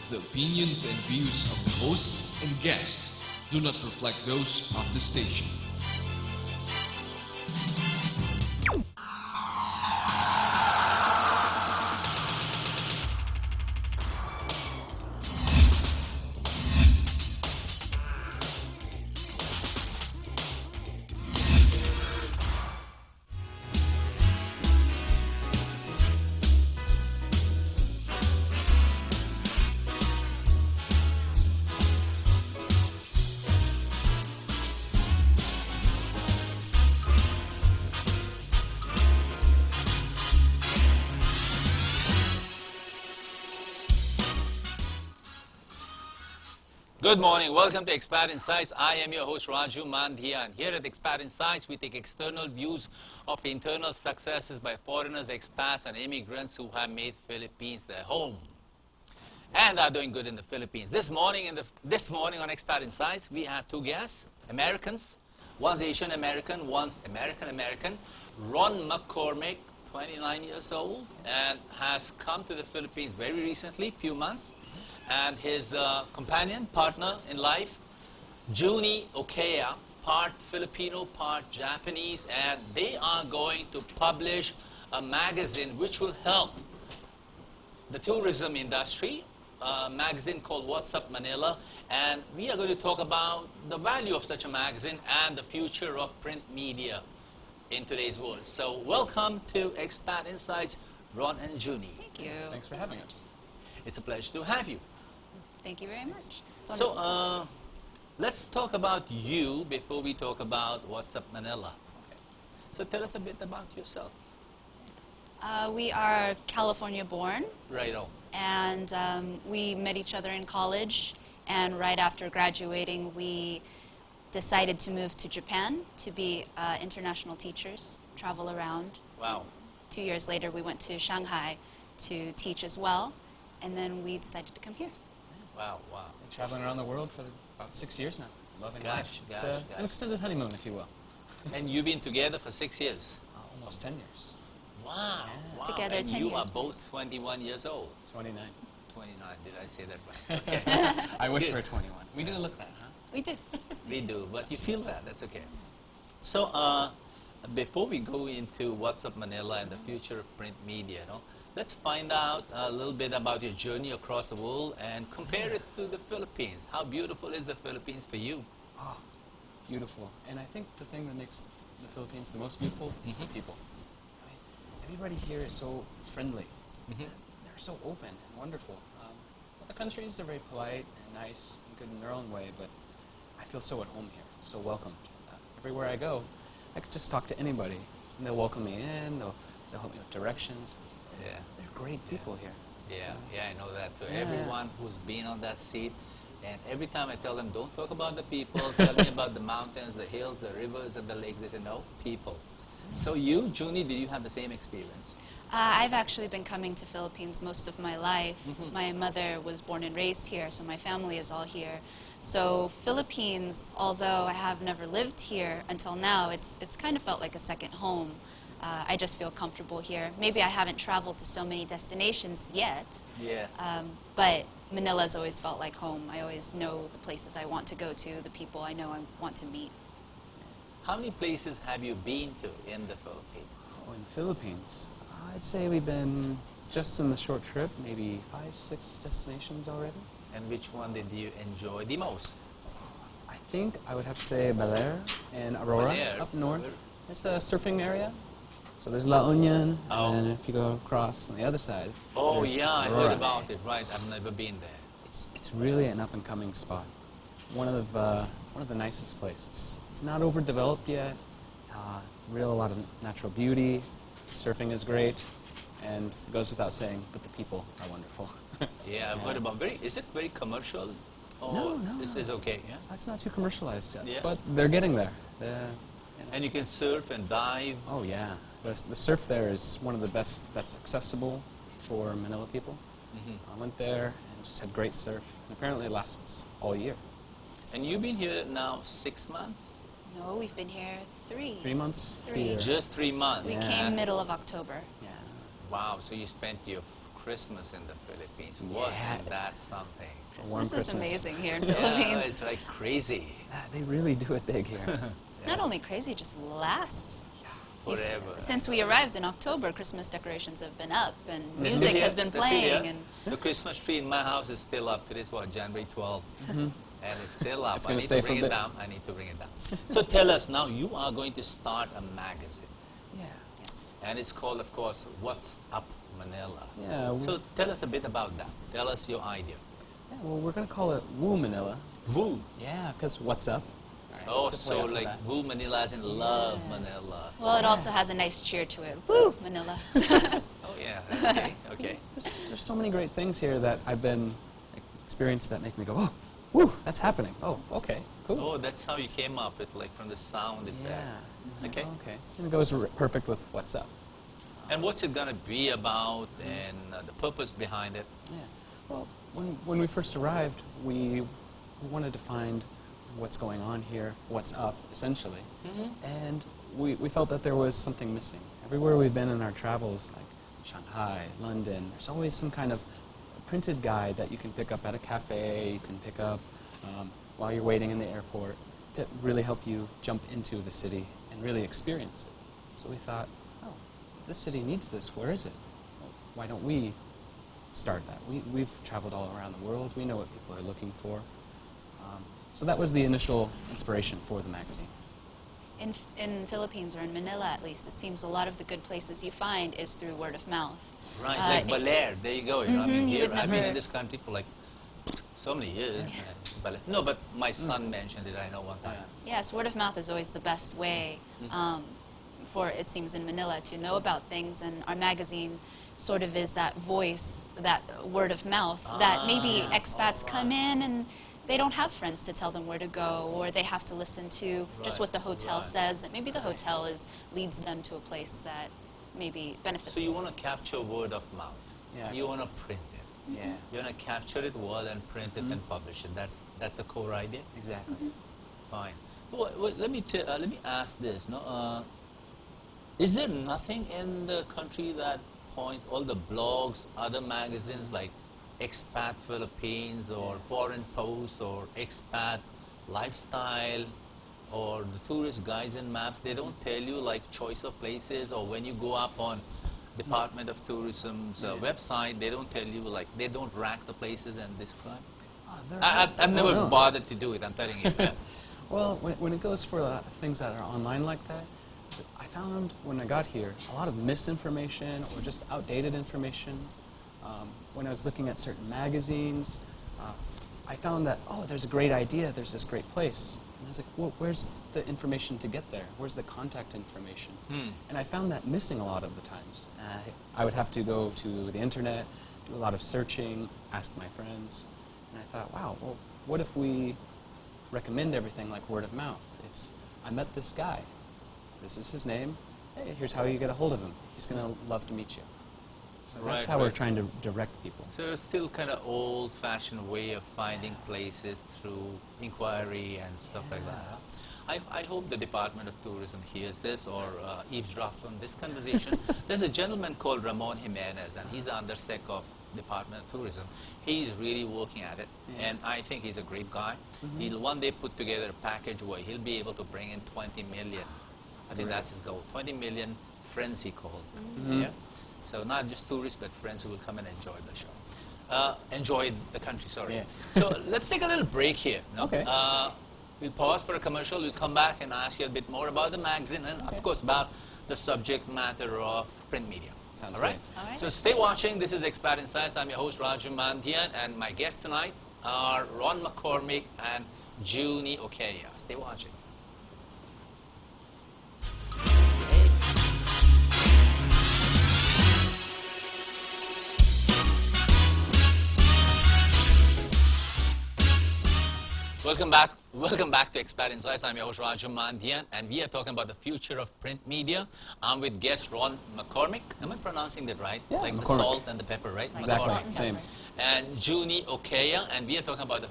The opinions and views of the hosts and guests do not reflect those of the station. Good morning. Welcome to Expat Insights. I am your host Raju Mandhia, and here at Expat Insights we take external views of internal successes by foreigners, expats and immigrants who have made Philippines their home and are doing good in the Philippines. This morning on Expat Insights we have two guests, Americans. One's Asian American, one's American. Ron McCormick, 29 years old, and has come to the Philippines very recently, few months. And his companion, partner in life, Junie Okea, part Filipino, part Japanese, and they are going to publish a magazine which will help the tourism industry, a magazine called What's Up Manila, and we are going to talk about the value of such a magazine and the future of print media in today's world. So welcome to Expat Insights, Ron and Junie. Thank you. Thanks for having us. It's a pleasure to have you. Thank you very much. So let's talk about you before we talk about What's Up Manila. Okay. So tell us a bit about yourself. We are California born. Right-o. And we met each other in college. And right after graduating, we decided to move to Japan to be international teachers, travel around. Wow. 2 years later, we went to Shanghai to teach as well. And then we decided to come here. Wow, wow. Been traveling around the world for about 6 years now. Loving life. Gosh. An extended honeymoon, if you will. And you've been together for 6 years? Almost 10 years. Wow, Yeah. wow. Together and 10 you years. are both 21 years old. 29. 29, did I say that right? Okay. I wish Good. we were 21. We do look that, huh? We do. We do, but you feel that. That's okay. So before we go into What's Up Manila and the future of print media, let's find out a little bit about your journey across the world and compare it to the Philippines. How beautiful is the Philippines for you? Oh, beautiful. And I think the thing that makes the Philippines the most beautiful is the people. I mean, everybody here is so friendly. They're so open and wonderful. The countries are very polite and nice and good in their own way, but I feel so at home here, so welcomed. Everywhere I go, I could just talk to anybody, and they'll welcome me in, they'll help me with directions. Yeah. They're great people here. Yeah, I know that too. Yeah. Everyone who's been on that seat, and every time I tell them, don't talk about the people, tell me about the mountains, the hills, the rivers, and the lakes, they say, no, people. So you, Junie, did you have the same experience? I've actually been coming to Philippines most of my life. My mother was born and raised here, so my family is all here. So Philippines, although I have never lived here until now, it's kind of felt like a second home. I just feel comfortable here. Maybe I haven't traveled to so many destinations yet. Yeah. But Manila's always felt like home. I always know the places I want to go to, the people I know I want to meet. How many places have you been to in the Philippines? Oh, in the Philippines, I'd say we've been, just in the short trip, maybe 5, 6 destinations already. And which one did you enjoy the most? I think I would have to say Baler and Aurora, Baler. up north. It's a surfing area. So there's La Union, Oh. and if you go across on the other side, Oh there's yeah, I Aurora. heard about it. Right, I've never been there. It's really an up-and-coming spot. One of the nicest places. Not overdeveloped yet. A lot of natural beauty. Surfing is great, and it goes without saying, but the people are wonderful. Yeah, I've heard about. Is it very commercial? Or No. This is okay. Yeah. That's not too commercialized yet, Yeah. but they're getting there. And you can surf and dive. Oh yeah, the surf there is one of the best that's accessible for Manila people. I went there and just had great surf, and apparently it lasts all year. And you've been here now 6 months? No, we've been here 3. 3 months 3. here. Just 3 months. We Yeah. came middle of October. Yeah. Wow, so you spent your Christmas in the Philippines. Yeah. Wasn't that something? A warm This is Christmas. amazing here in Yeah, Philippines. it's like crazy. They really do it big here. Not only crazy, just lasts. Forever. Since we arrived in October, Christmas decorations have been up and They're music still has here. been They're still playing. here. And The Christmas tree in my house is still up. Today's what, January 12th? Mhm. And it's still up. It's I gonna need stay to for bring a it bit. down. I need to bring it down. So tell us now, you are going to start a magazine. Yeah. And it's called, of course, What's Up Manila. Yeah. So tell us a bit about that. Tell us your idea. Yeah, well, we're going to call it Woo Manila. Woo. Yeah, because what's up? Right, Oh, it's a play so off of like that. Woo Manila as in love Yeah. Manila. well, it also has a nice cheer to it. Woo, Manila. Oh, yeah. Okay. Okay. There's so many great things here that I've been experienced that make me go, oh, woo, that's happening. Oh, okay, cool. Oh, that's how you came up with, like, from the sound yeah. there. Okay. Okay. And it goes perfect with what's up. And what's it going to be about and the purpose behind it? Yeah. Well, when we first arrived, we wanted to find what's going on here, what's up, essentially. And we felt that there was something missing. Everywhere we've been in our travels, like Shanghai, London, there's always some kind of printed guide that you can pick up at a cafe, you can pick up while you're waiting in the airport to really help you jump into the city and really experience it. So we thought, oh, this city needs this. Where is it? Well, why don't we start that? We've traveled all around the world. We know what people are looking for. So that was the initial inspiration for the magazine. In Philippines, or in Manila at least, it seems a lot of the good places you find is through word of mouth. Right, like Baler, there you go. You know, I mean, you here, would I've been never- in this country for like so many years. Baler. No, but my son mentioned it, I know, one time. Yes, word of mouth is always the best way for, it seems, in Manila to know about things, and our magazine sort of is that voice, that word of mouth, that maybe expats come in and they don't have friends to tell them where to go, or they have to listen to just what the hotel says, that maybe the hotel leads them to a place that maybe benefits. So you want to capture word of mouth. Yeah. You want to print it. Yeah. You want to capture it word and print it and publish it. That's the core idea. Exactly. Fine. Well, let me ask this. No, is there nothing in the country that points all the blogs, other magazines like Expat Philippines or Foreign Post or Expat Lifestyle or the tourist guides and maps? They don't tell you like choice of places, or when you go up on Department of Tourism's website, they don't tell you, like, they don't rank the places and describe. I've never bothered to do it, I'm telling you. Well, when it goes for things that are online like that, I found when I got here a lot of misinformation or just outdated information. When I was looking at certain magazines, I found that, oh, there's a great idea, there's this great place. And I was like, well, where's the information to get there? Where's the contact information? And I found that missing a lot of the times. I would have to go to the internet, do a lot of searching, ask my friends. And I thought, wow, well, what if we recommend everything like word of mouth? It's, I met this guy. This is his name. Hey, here's how you get a hold of him. He's going to love to meet you. So that's how we're trying to direct people. So it's still kind of old-fashioned way of finding places through inquiry and stuff like that. Huh? I hope the Department of Tourism hears this or eavesdrops on this conversation. There's a gentleman called Ramon Jimenez, and he's the undersec of Department of Tourism. He's really working at it, and I think he's a great guy. He'll one day put together a package where he'll be able to bring in 20 million. I think that's his goal. 20 million friends, he called. Yeah. So not just tourists, but friends who will come and enjoy the show. Enjoy the country, sorry. So let's take a little break here. No? Okay. We'll pause for a commercial. We'll come back and ask you a bit more about the magazine and, of course, about the subject matter of print media. Sounds All right? All right. So stay watching. This is Expat Insights. I'm your host, Raju Mandhian, and my guests tonight are Ron McCormick and Junie Okeya. Stay watching. Welcome back to Expat Insights. I'm your host Raju Mandhian, and we are talking about the future of print media. I'm with guest Ron McCormick. Am I pronouncing that right? Yeah, like McCormick. the salt and the pepper, right? Like Exactly, salt and same. pepper. And Junie Okeya, and we are talking about the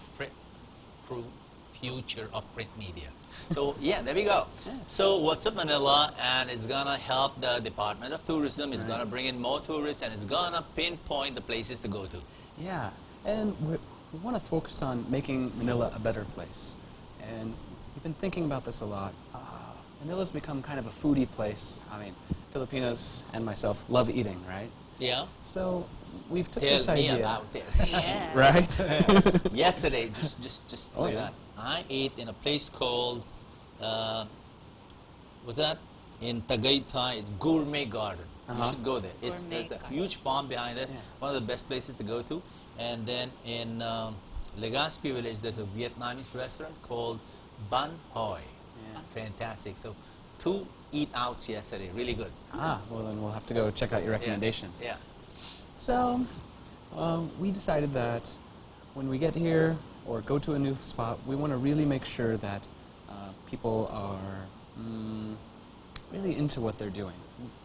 future of print media. So yeah, there we go. So what's up Manila, and it's gonna help the Department of Tourism. It's gonna bring in more tourists, and it's gonna pinpoint the places to go to. Yeah, and we want to focus on making Manila a better place. And we've been thinking about this a lot. Manila's become kind of a foodie place. I mean, Filipinos and myself love eating, right? Yeah. So we've took Tell this me idea. about it. Yeah. Right? Yesterday, just Oh, like yeah. that, I ate in a place called, was that in Tagaytay? It's Gourmet Garden. You should go there. There's a huge farm behind it. Yeah. One of the best places to go to. And then in Legazpi Village, there's a Vietnamese restaurant called Ban Hoi. Yeah. Fantastic. So 2 eat-outs yesterday. Really good. Well then we'll have to go check out your recommendation. Yeah. So, we decided that when we get here or go to a new spot, we want to really make sure that people are really into what they're doing.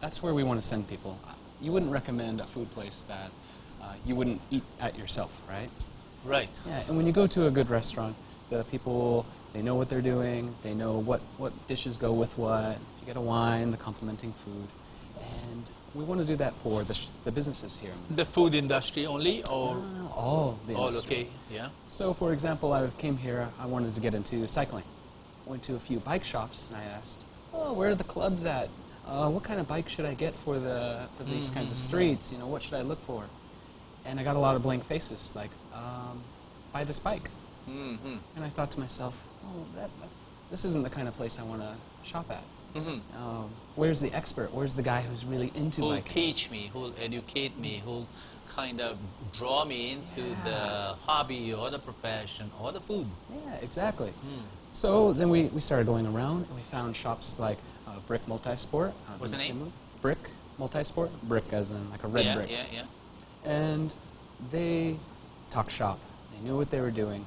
That's where we want to send people. You wouldn't recommend a food place that you wouldn't eat at yourself, right? Right. Yeah, and when you go to a good restaurant, the people, they know what they're doing, they know what dishes go with what. If you get a wine, the complementing food. And we want to do that for the businesses here. The food industry only, or All the all industry. okay? Yeah. So, for example, I came here, I wanted to get into cycling. Went to a few bike shops, and I asked, oh, where are the clubs at? What kind of bike should I get for these kinds of streets? You know, what should I look for? And I got a lot of blank faces, like, buy this bike. Mm-hmm. And I thought to myself, oh, this isn't the kind of place I want to shop at. Mm-hmm. Where's the expert? Where's the guy who's really into Who'll biking? teach me, who'll educate me, who'll kind of draw me into the hobby or the profession or the food. Yeah, exactly. So then we started going around, and we found shops like Brick Multisport. What's the name? Brick Multisport. Brick as in like a red brick. Yeah. And they talk shop. They knew what they were doing.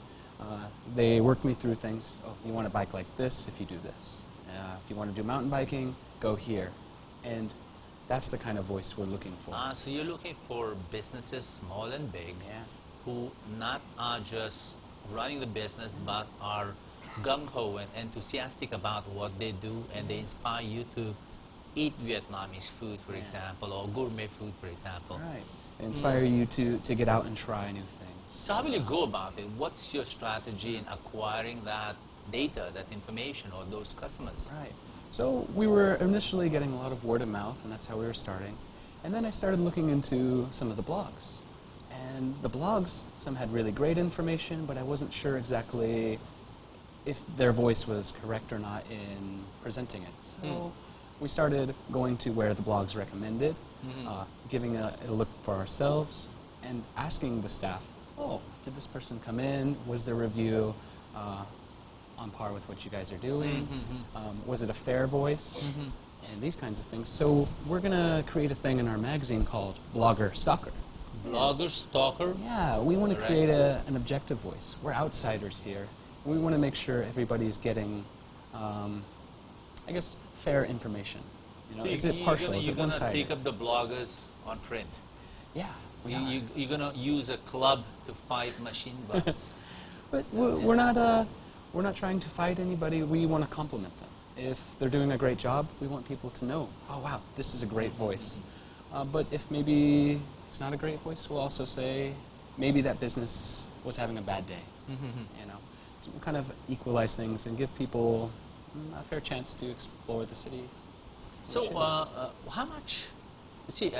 They worked me through things. Oh, you want a bike like this if you do this. If you want to do mountain biking, go here. And that's the kind of voice we're looking for. So you're looking for businesses, small and big, who not are just running the business, but are gung-ho and enthusiastic about what they do, and they inspire you to eat Vietnamese food, for example, or gourmet food, for example. Right. They inspire you to get out and try new things. So how will you go about it? What's your strategy in acquiring that data, that information, or those customers? Right. So we were initially getting a lot of word of mouth, and that's how we were starting. And then I started looking into some of the blogs. And the blogs, some had really great information, but I wasn't sure exactly if their voice was correct or not in presenting it. So we started going to where the blogs recommended, giving a look for ourselves, and asking the staff, oh, did this person come in? Was their review on par with what you guys are doing? Was it a fair voice? And these kinds of things. So we're going to create a thing in our magazine called Blogger Stalker. Blogger Stalker? Yeah, we want to create an objective voice. We're outsiders here. We want to make sure everybody's getting, I guess, fair information. You know, So is it partial? Is you're it going to one-sided? take up the bloggers on print. Yeah, we You're going to use a club to fight machine bots. But we're not trying to fight anybody. We want to compliment them. If they're doing a great job, we want people to know, oh wow, this is a great voice. But if maybe it's not a great voice, we'll also say maybe that business was having a bad day. You know, so we'll kind of equalize things and give people a fair chance to explore the city. So how much? See,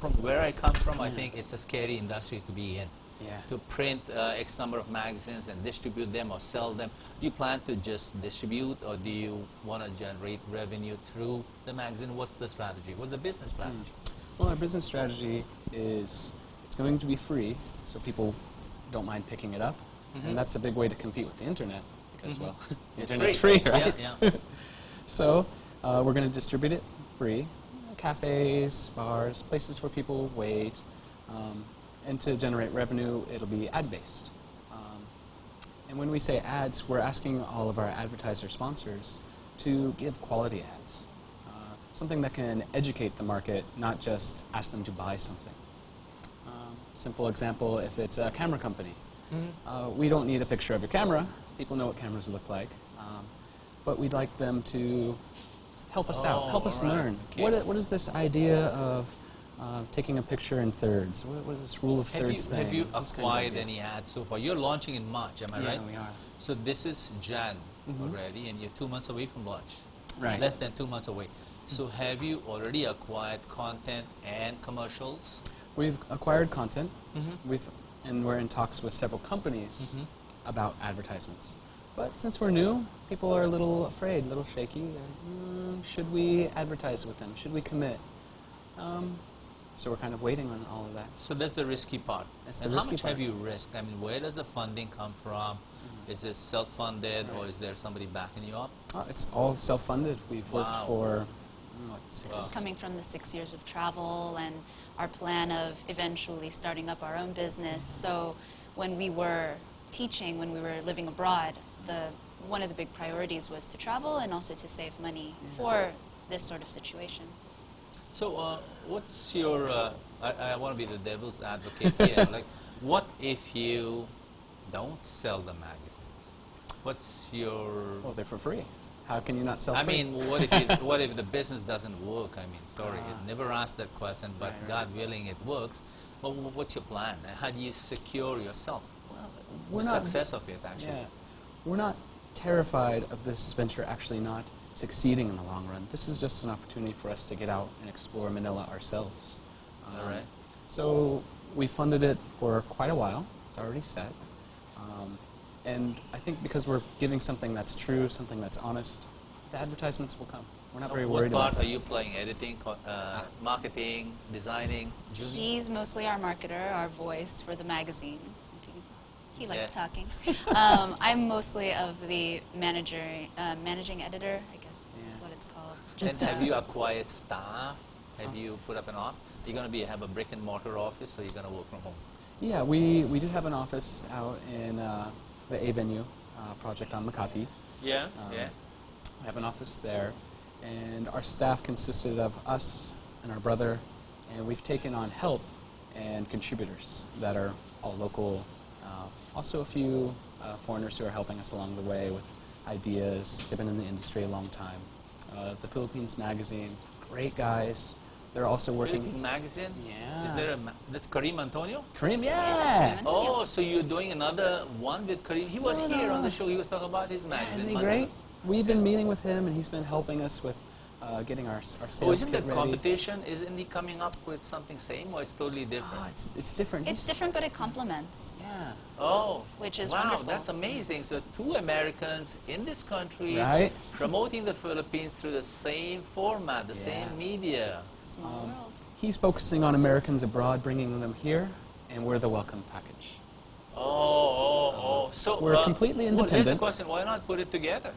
from where I come from, I think it's a scary industry to be in. Yeah. To print X number of magazines and distribute them or sell them. Do you plan to just distribute, or do you want to generate revenue through the magazine? What's the strategy? What's the business strategy? Well, our business strategy is it's going to be free, so people don't mind picking it up. And that's a big way to compete with the internet, because, well, the It's internet's free, right? Yeah. So we're going to distribute it free. Cafes, bars, places where people wait. And to generate revenue, it'll be ad-based. And when we say ads, we're asking all of our advertiser sponsors to give quality ads. Something that can educate the market, not just ask them to buy something. Simple example, if it's a camera company. We don't need a picture of your camera. People know what cameras look like. But we'd like them to help us out, help us all right. learn. Okay. What is this idea of taking a picture in thirds? What is this rule of thirds thing? Have you This kind of acquired idea. any ads so far? You're launching in March, am I Yeah, right? we are. So this is Jan Mhm. already, and you're 2 months away from launch. Right. Less than 2 months away. So have you already acquired content and commercials? We've acquired content. Mm-hmm. And we're in talks with several companies Mhm. about advertisements. But since we're new, people are a little afraid, a little shaky. Should we advertise with them? Should we commit? So we're kind of waiting on all of that. So that's the risky part. That's the And how risky much part. have you risked? I mean, where does the funding come from? Is it self-funded, or Right. is there somebody backing you up? It's all self-funded. We've Wow. worked for, what, 6 Wow. Coming from the 6 years of travel and our plan of eventually starting up our own business. So when we were teaching, when we were living abroad, one of the big priorities was to travel and also to save money for this sort of situation. So what's your, I want to be the devil's advocate here. Like, what if you don't sell the magazines? What's your... Well, they're for free. How can you not sell I free? mean, what if the business doesn't work? I mean, sorry, I never asked that question, but Right, right. God willing it works. Well, what's your plan? How do you secure yourself? We're the not- success of it, actually. Yeah. We're not terrified of this venture actually not succeeding in the long run. This is just an opportunity for us to get out and explore Manila ourselves. All right. So we funded it for quite a while. It's already set. And I think because we're giving something that's true, something that's honest, the advertisements will come. We're not very worried What part about are that. you playing? Editing, marketing, designing, Julie? He's mostly our marketer, our voice for the magazine. He likes Yeah. talking. I'm mostly of the managing editor, I guess Yeah. is what it's called. And have you acquired staff? Have you put up an office? You're going to have a brick and mortar office, or you're going to work from home? Yeah, we do have an office out in the A Venue project on Makati. Yeah, We have an office there, and our staff consisted of us and our brother, and we've taken on help and contributors that are all local. Also a few foreigners who are helping us along the way with ideas. They've been in the industry a long time. The Philippines Magazine, great guys. They're also working... Philippine Magazine? Yeah. Is there that's Kareem Antonio? Kareem, Yes, yeah! Kareem. Oh, so you're doing another one with Kareem? He was No, here no. on the show. He was talking about his Yeah, magazine. isn't he months great? ago. We've been meeting with him, and he's been helping us with getting our sales Oh, isn't kit that ready. competition? Isn't he coming up with something same, or it's totally different? It's different. It's different, but it complements. Yeah. Oh, Which is wow, wonderful. that's amazing. So 2 Americans in this country Right? promoting the Philippines through the same format, the Yeah. same media. Small world. He's focusing on Americans abroad, bringing them here, and we're the welcome package. Oh. So We're completely Well, here's the independent. question: why not put it together?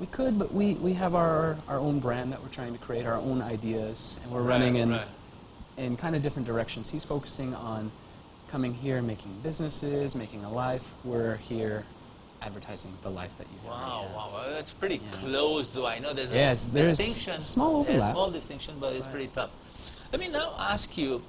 We could, but we have our own brand that we're trying to create, our own ideas, and we're running in kind of different directions. He's focusing on coming here and making businesses, making a life. We're here advertising the life that you have. Wow, well, that's pretty Yeah. close, though. I know there's Yes, a there's distinction. small There's overlap. small distinction, but it's Right. pretty tough. Let me now ask you,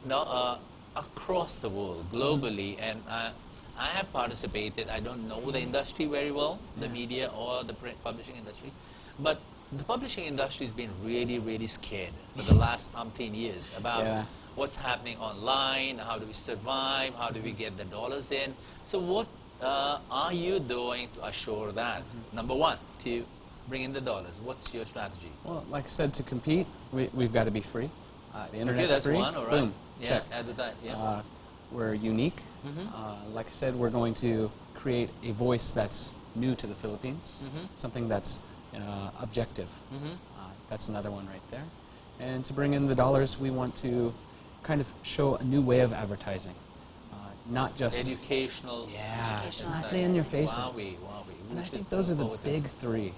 across the world, globally, and I have participated. I don't know the industry very well, the Yeah. media or the print publishing industry, but the publishing industry has been really, really scared for the last umpteen years about Yeah. what's happening online, how do we survive, how do we get the dollars in. So what are you doing to assure that? Number one, to bring in the dollars. What's your strategy? Well, like I said, to compete, we've got to be free. The internet's Okay, that's free. one, all right. Boom. Yeah, Check. advertise, yeah. We're unique. Mhm. Like I said, we're going to create a voice that's new to the Philippines, Mhm. something that's objective. Mhm. That's another one right there. And to bring in the dollars, we want to kind of show a new way of advertising, not just... Educational. Yeah, it's Educational not in your face. Wowie. And We I should think those are look the forward to big it. three.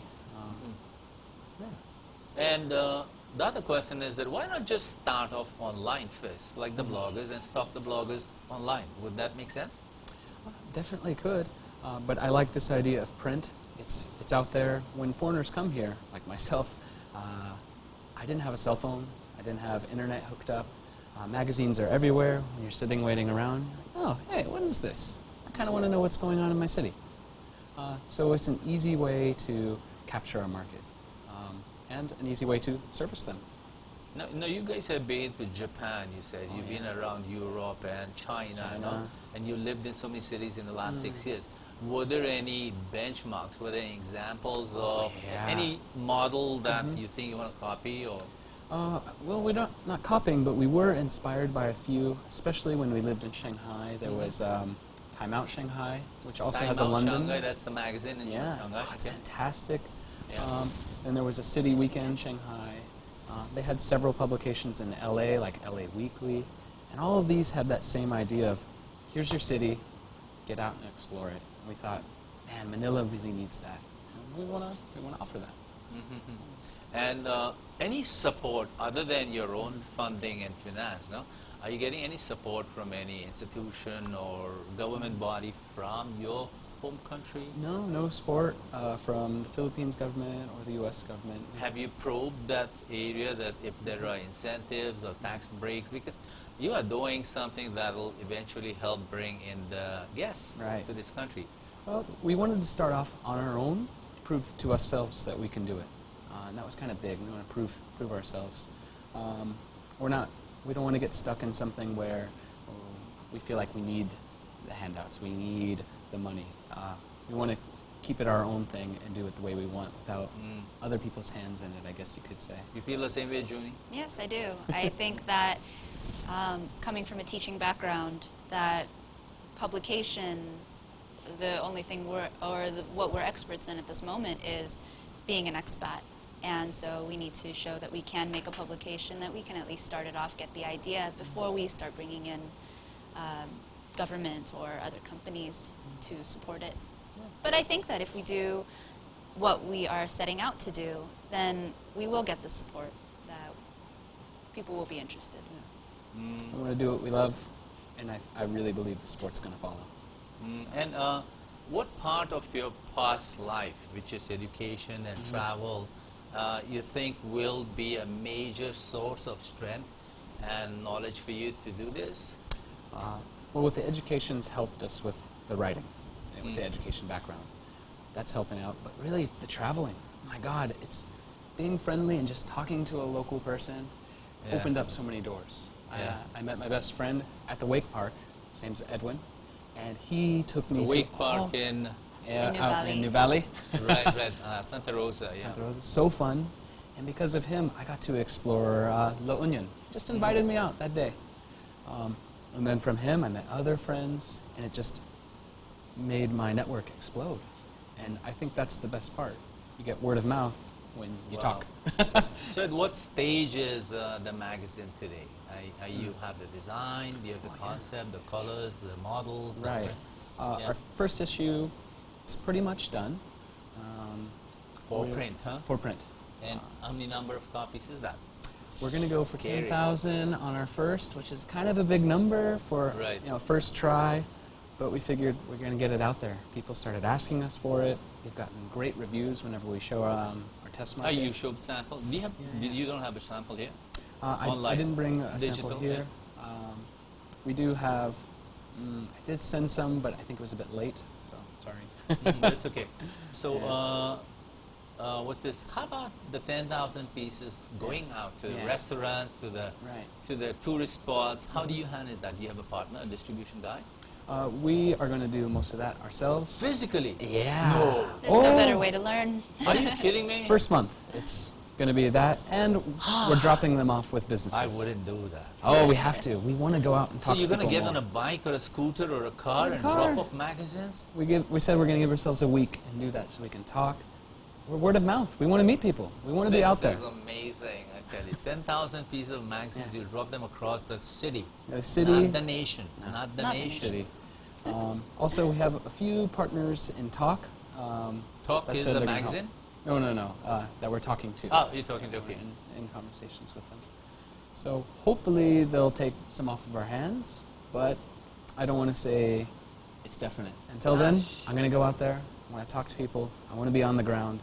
And the other question is that why not just start off online first, like the bloggers, and stop the bloggers online? Would that make sense? Definitely could, but I like this idea of print. It's out there. When foreigners come here, like myself, I didn't have a cell phone. I didn't have internet hooked up. Magazines are everywhere. When you're sitting waiting around, oh, hey, what is this? I kind of want to know what's going on in my city. So it's an easy way to capture our market and an easy way to service them. Now, you guys have been to Japan, you said. Oh, You've been yeah. around Europe and China, no? China. And you lived in so many cities in the last 6 years. Were there any benchmarks? Were there any examples of yeah. any model that you think you want to copy? Or Well, we're not copying, but we were inspired by a few, especially when we lived in Shanghai. There was Time Out Shanghai, which also Time has a Out London. Shanghai, that's a magazine in Shanghai. Oh, it's Okay. fantastic. Yeah. And there was a City Weekend Shanghai. They had several publications in LA, like LA Weekly, and all of these had that same idea of, here's your city, get out and explore it. And we thought, man, Manila really needs that. And we want to offer that. And any support other than your own funding and finance, no? Are you getting any support from any institution or government body from your home country? No support from the Philippines government or the U.S. government. Have you probed that area, that if there are incentives or tax breaks? Because you are doing something that will eventually help bring in the guests to this country. Well, we wanted to start off on our own, prove to ourselves that we can do it. And that was kind of big. We want to prove ourselves. We don't want to get stuck in something where we feel like we need the handouts, we need the money. We want to keep it our own thing and do it the way we want without other people's hands in it, I guess you could say. You feel the same way, Junie? Yes, I do. I think that coming from a teaching background, that publication, the only thing what we're experts in at this moment is being an expat. And so we need to show that we can make a publication, that we can at least start it off, get the idea before we start bringing in government or other companies to support it. But I think that if we do what we are setting out to do, then we will get the support, that people will be interested. We want to do what we love, and I really believe the support's going to follow. And what part of your past life, which is education and travel, you think will be a major source of strength and knowledge for you to do this? Well, with the education's helped us with the writing, and with the education background. That's helping out. But really, the traveling, my God, it's being friendly and just talking to a local person opened up so many doors. I met my best friend at the wake park. His name's Edwin, and he took me The to wake park in out in New Valley. right, Santa Rosa, yeah. Santa Rosa. So fun. And because of him, I got to explore La Union. Just invited me out that day. And then from him, I met other friends, and it just made my network explode. And I think that's the best part. You get word of mouth when you talk. So at what stage is the magazine today? You have the design, do you have the concept, the colors, the models? Right. Our first issue is pretty much done. For print, huh? For print. And how many number of copies is that? We're going to go for Scary. 10,000 on our first, which is kind of a big number for first try. But we figured we're going to get it out there. People started asking us for it. We've gotten great reviews whenever we show our test market. You showed sample. Do you have? You don't have a sample here? I didn't bring a digital sample here. We do have. I did send some, but I think it was a bit late, so sorry. That's okay. So, what's this? How about the 10,000 pieces going out to restaurants, to the tourist spots? How do you handle that? Do you have a partner, a distribution guy? We are going to do most of that ourselves. Physically? Yeah. No. There's no better way to learn. Are you kidding me? First month, it's going to be that, and we're dropping them off with businesses. I wouldn't do that. Oh, we have to. We want to go out and talk to So you're going to people get on a bike or a scooter or a car and drop off magazines? We said we're going to give ourselves a week and do that so we can talk. We're word of mouth. We want to meet people. We want to be out there. This is amazing, I tell you. 10,000 pieces of magazines, you drop them across the city. The city. Not the nation. Not the nation. Also, we have a few partners in Talk. Talk is a magazine? No. That we're talking to. Oh, you're talking to, okay. In conversations with them. So hopefully they'll take some off of our hands, but I don't want to say it's definite. Until then, I'm going to go out there. I want to talk to people. I want to be on the ground.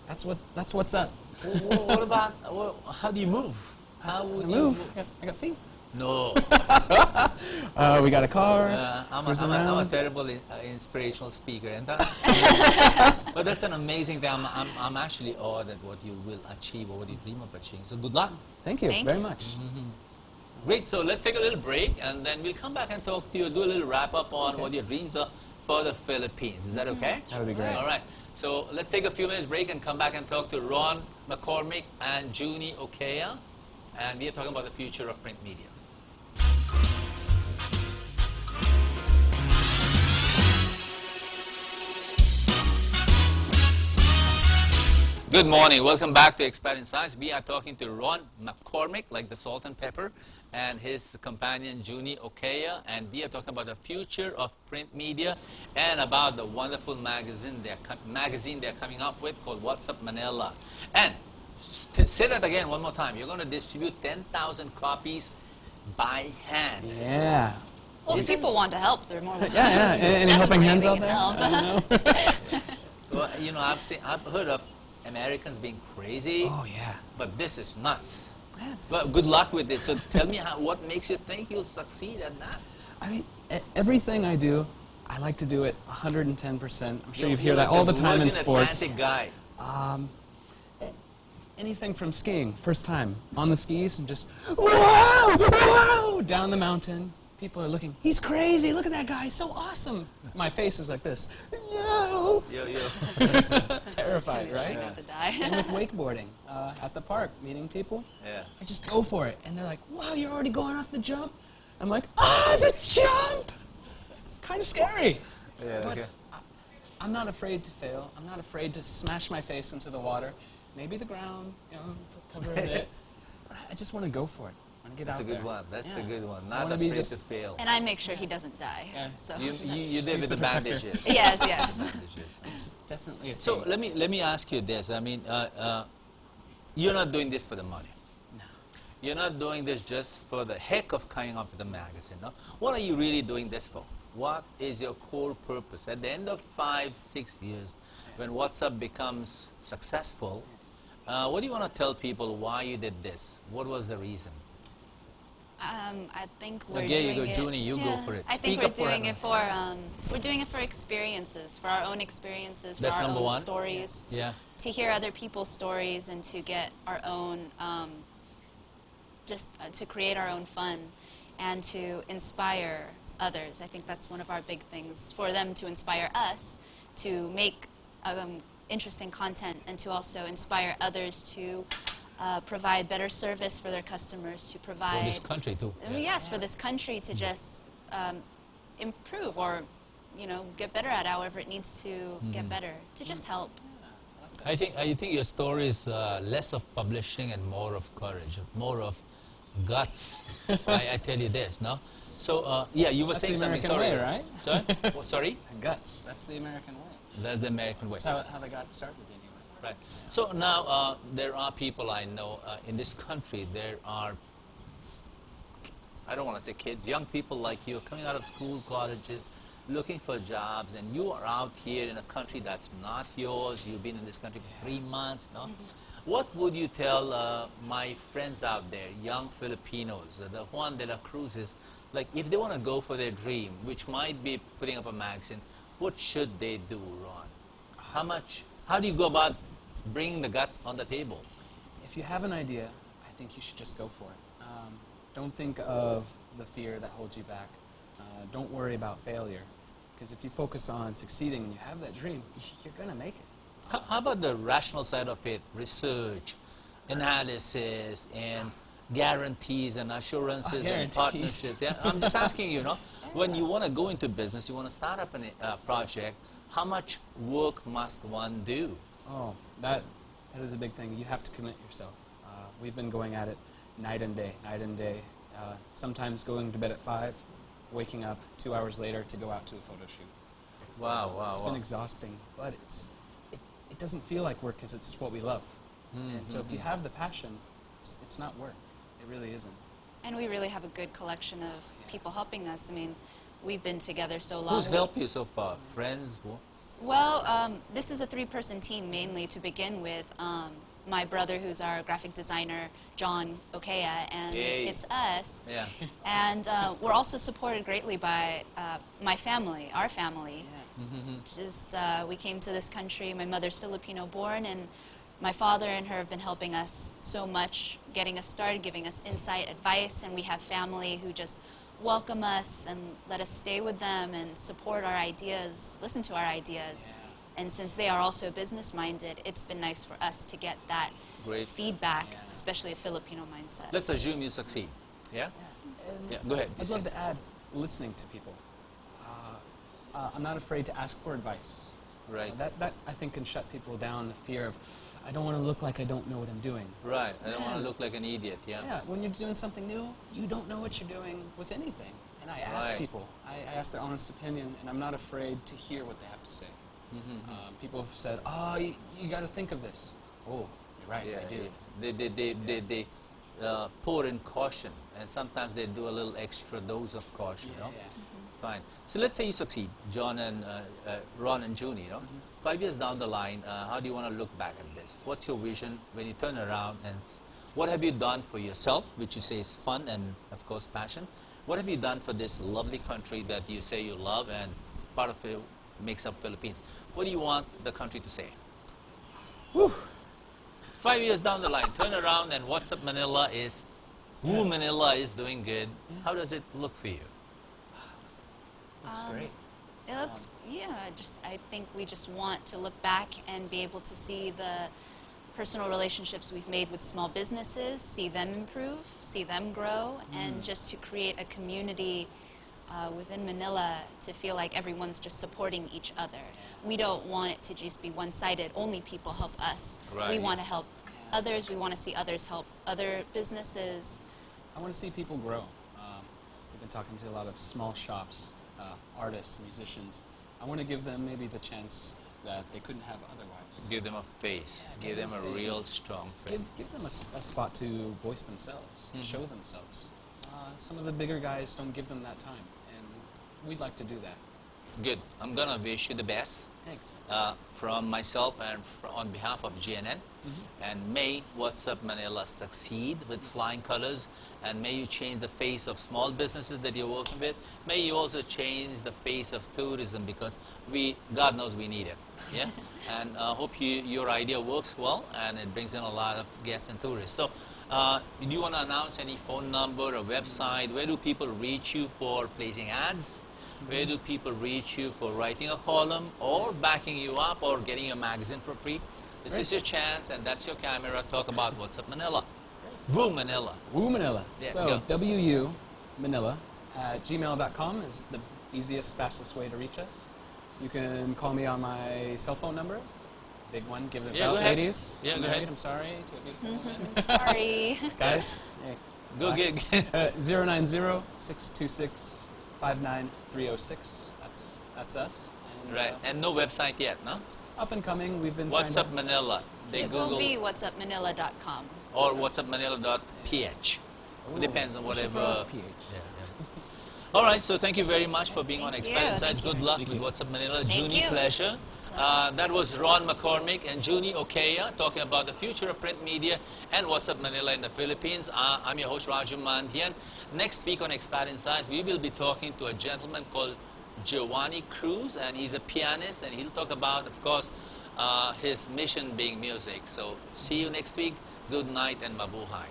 That's what's up. What about, how do you move? How would you move? I got feet. No. We got a car. I'm cruising a around. terrible inspirational speaker, and but that's an amazing thing. I'm actually awed at what you will achieve or what you dream of achieving. So good luck. Thank you Thank very you. much. Great. So let's take a little break, and then we'll come back and talk to you, do a little wrap up on Okay. what your dreams are for the Philippines. Is that okay? That would be great. All right. So let's take a few minutes break and come back and talk to Ron McCormick and Junie Okea, and we are talking about the future of print media. Good morning. Welcome back to Expert Insights. We are talking to Ron McCormick, like the salt and pepper, and his companion Junie Okea, and we are talking about the future of print media and about the wonderful magazine they're coming up with called What's Up Manila. And say that again one more time. You're going to distribute 10,000 copies by hand. Yeah. Well, if people want to help, they're more than Yeah, yeah. Any helping hands out there? I Well, you know, I've heard of Americans being crazy. Oh, yeah. But this is nuts. Yeah. Well, good luck with it. So tell me what makes you think you'll succeed at that? I mean, everything I do, I like to do it 110%. I'm sure you hear You're that like all the the time in Virgin sports. Atlantic guy. Anything from skiing, first time on the skis and just wow, wow, down the mountain. People are looking. He's crazy. Look at that guy. He's so awesome. My face is like this. No. Terrified, right? have to die. And with wakeboarding at the park, meeting people, Yeah. I just go for it, and they're like, "Wow, you're already going off the jump." I'm like, "Ah, the jump!" Kind of scary. Yeah. But Okay. I'm not afraid to fail. I'm not afraid to smash my face into the water. Maybe the ground, you know, cover a bit. But I just want to go for it. I want to get That's out a good there. one. That's Yeah. a good one. I Not wanna be afraid just- to fail. And I make sure he doesn't die. Yeah. So. You did She's with the the protector. bandages. Yes, yes. Bandages. It's definitely a So team. let me ask you this. I mean, you're not doing this for the money. No. You're not doing this just for the heck of coming up with a magazine. No? What are you really doing this for? What is your core purpose? At the end of 5, 6 years, when WhatsApp becomes successful, what do you want to tell people why you did this? What was the reason? I think we're There you doing go, it. Junie, you go for it. I think Speak we're up for doing it everyone. for we're doing it for experiences, for our own experiences, for That's our number own one. stories, Yeah. to hear other people's stories and to get our own, just to create our own fun and to inspire others. I think that's one of our big things, for them to inspire us to make interesting content and to also inspire others to provide better service for their customers, to For provide this country too. yes, for this country to just improve or, you know, get better at however it needs to get better, to just help. I think your story is less of publishing and more of courage, more of guts. I tell you this, no? So yeah, you were That's saying the something. American Sorry. way, right? Sorry. Oh, sorry. Guts. That's the American way. That's the American way. That's how they got started anyway. Right. So now there are people I know in this country. There are, I don't want to say kids, young people like you coming out of school, colleges, looking for jobs, and you are out here in a country that's not yours. You've been in this country for 3 months, no? What would you tell my friends out there, young Filipinos, the Juan de la Cruzes, like if they want to go for their dream, which might be putting up a magazine, what should they do, Ron? How do you go about bringing the guts on the table? If you have an idea, I think you should just go for it. Don't think of the fear that holds you back. Don't worry about failure. Because if you focus on succeeding and you have that dream, you're going to make it. How about the rational side of it? Research, analysis, and guarantees and assurances and Guarantees. partnerships. Yeah? I'm just asking you, when you want to go into business, you want to start up a project, how much work must one do? Oh, that is a big thing. You have to commit yourself. We've been going at it night and day, night and day. Sometimes going to bed at 5, waking up 2 hours later to go out to a photo shoot. Wow. It's been exhausting, but it doesn't feel like work because it's what we love. And so if you have the passion, it's not work. It really isn't. And we really have a good collection of people helping us. I mean, we've been together so long. Who's helped you so far? Friends? Well, this is a 3-person team mainly to begin with. my brother, who's our graphic designer, John Okea, and Yay. it's us. Yeah. And we're also supported greatly by my family, our family. Yeah. Just we came to this country. My mother's Filipino born, and my father and her have been helping us so much, getting us started, giving us insight, advice, and we have family who just welcome us and let us stay with them and support our ideas, listen to our ideas. Yeah. And since they are also business-minded, it's been nice for us to get that Great. feedback, Yeah. especially a Filipino mindset. Let's assume you succeed. Yeah? Yeah. And Yeah, go ahead. I'd love to add listening to people. I'm not afraid to ask for advice. Right. That I think can shut people down, the fear of, I don't want to look like I don't know what I'm doing. Right. I don't want to Yeah. look like an idiot. Yeah. Yeah, when you're doing something new, you don't know what you're doing with anything. And I ask Right. people. I ask their honest opinion, and I'm not afraid to hear what they have to say. People have said, oh, you got to think of this. Oh, you're right, Yeah, I do. yeah. They pour in caution, and sometimes they do a little extra dose of caution. You know? Yeah. Fine. So let's say you succeed, John and Ron and Junie. You know, 5 years down the line, how do you want to look back at this? What's your vision when you turn around, and what have you done for yourself, which you say is fun and of course passion? What have you done for this lovely country that you say you love, and part of it makes up Philippines? What do you want the country to say? Whew. 5 years down the line, turn around, and What's Up Manila is, Manila is doing good. How does it look for you? Looks great. It looks, yeah, I think we just want to look back and be able to see the personal relationships we've made with small businesses, see them improve, see them grow, and just to create a community within Manila to feel like everyone's just supporting each other. We don't want it to just be one-sided, only people help us. Right. We want to help others, we want to see others help other businesses. I want to see people grow. We've been talking to a lot of small shops, artists, musicians. I want to give them maybe the chance that they couldn't have otherwise. Give them a face. Yeah, Give them a face. real strong face. Give them a spot to voice themselves, to show themselves. Some of the bigger guys don't give them that time, and we'd like to do that. Good. I'm going to wish you the best. Thanks. From myself and on behalf of GNN. And may What's Up Manila succeed with flying colors, and may you change the face of small businesses that you're working with. May you also change the face of tourism, because God knows we need it. Yeah. And hope your idea works well and it brings in a lot of guests and tourists. So do you want to announce any phone number or website? Where do people reach you for placing ads? Where do people reach you for writing a column or backing you up or getting your magazine for free? This is your chance, and that's your camera. Talk about What's Up Manila. Woo Manila. Woo Manila. Yeah, So go. WU Manila at gmail.com is the easiest, fastest way to reach us. You can call me on my cell phone number. Big one, give it Yeah, out, go ahead. ladies. Yeah, go Married, ahead. I'm sorry to a beautiful woman. Sorry. Guys, hey, Go relax. gig. 090-626-59306. That's us. And, Right. And no website yet, no? up and coming. We've been What's trying Up Manila. They It Google will be whatsupmanila.com. or whatsupmanila.ph. Ooh, Depends on we should whatever. put PH. All right, so thank you very much for being on Thank Expert you. Insights. Thank Good you. luck Thank with you. What's Up Manila. Thank Junie, you. pleasure. That was Ron McCormick and Junie Okea talking about the future of print media and What's Up Manila in the Philippines. I'm your host, Raju Mandhian. Next week on Expat Insights, we will be talking to a gentleman called Giovanni Cruz, and he's a pianist, and he'll talk about, of course, his mission being music. So see you next week. Good night and mabuhay.